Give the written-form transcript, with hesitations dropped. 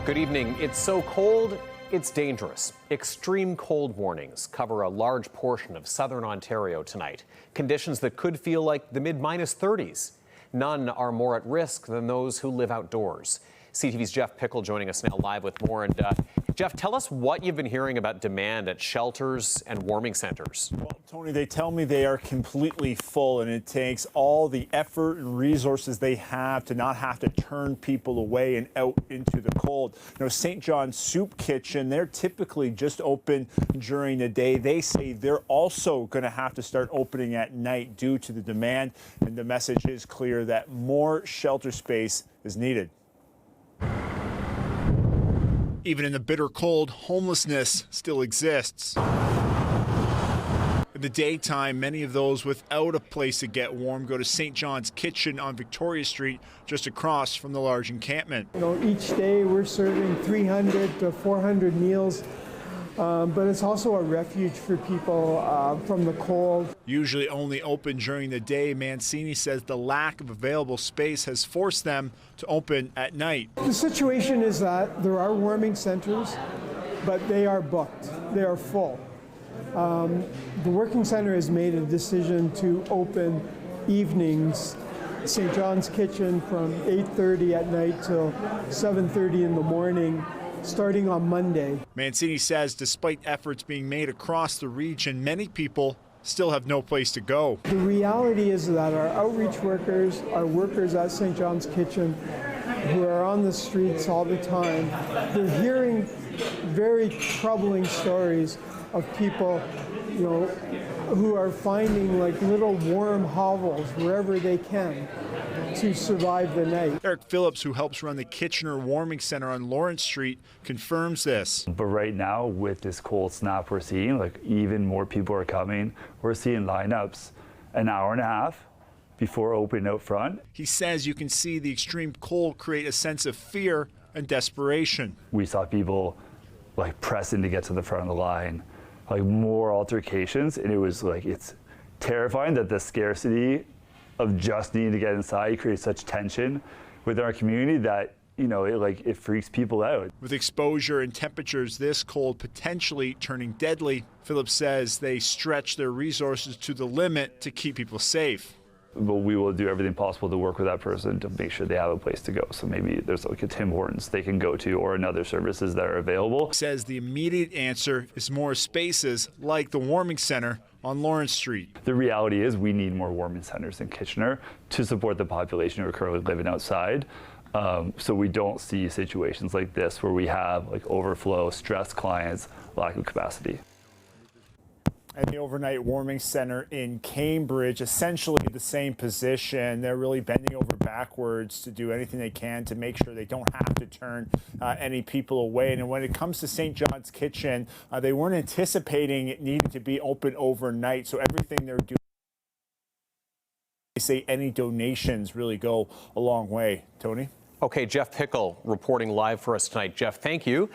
Good evening. It's so cold, it's dangerous. Extreme cold warnings cover a large portion of southern Ontario tonight. Conditions that could feel like the mid-30s. None are more at risk than those who live outdoors. CTV's Jeff Pickel joining us now live with more. And Jeff, tell us what you've been hearing about demand at shelters and warming centers. Well, Tony, they tell me they are completely full, and it takes all the effort and resources they have to not have to turn people away and out into the cold. You know, St. John's Soup Kitchen, they're typically just open during the day. They say they're also going to have to start opening at night due to the demand, and the message is clear that more shelter space is needed. Even in the bitter cold, homelessness still exists. In the daytime, many of those without a place to get warm go to St. John's Kitchen on Victoria Street, just across from the large encampment. You know, each day we're serving 300 to 400 meals, but it's also a refuge for people from the cold. Usually only open during the day, Mancini says the lack of available space has forced them to open at night. The situation is that there are warming centers, but they are booked. They are full. The working center has made a decision to open evenings, St. John's Kitchen from 8:30 at night till 7:30 in the morning, starting on Monday. Mancini says despite efforts being made across the region, many people still have no place to go. The reality is that our outreach workers, our workers at St. John's Kitchen, who are on the streets all the time, they're hearing very troubling stories of people, you know, who are finding like little warm hovels wherever they can to survive the night. Eric Phillips, who helps run the Kitchener Warming Center on Lawrence Street, confirms this. But right now, with this cold snap we're seeing, like even more people are coming. We're seeing lineups an hour and a half before opening out front. He says you can see the extreme cold create a sense of fear and desperation. We saw people like pressing to get to the front of the line, like more altercations, and it was like, it's terrifying that the scarcity of just needing to get inside creates such tension within our community that, you know, it freaks people out. With exposure and temperatures this cold potentially turning deadly, Phillips says they stretch their resources to the limit to keep people safe. But we will do everything possible to work with that person to make sure they have a place to go. So maybe there's like a Tim Hortons they can go to or another services that are available. Says the immediate answer is more spaces like the warming center on Lawrence Street. The reality is we need more warming centers in Kitchener to support the population who are currently living outside. So we don't see situations like this where we have like overflow, stressed clients, lack of capacity. And the overnight warming center in Cambridge, essentially the same position. They're really bending over backwards to do anything they can to make sure they don't have to turn any people away. And when it comes to St. John's Kitchen, they weren't anticipating it needing to be open overnight. So everything they're doing, they say any donations really go a long way. Tony? Okay, Jeff Pickel reporting live for us tonight. Jeff, thank you.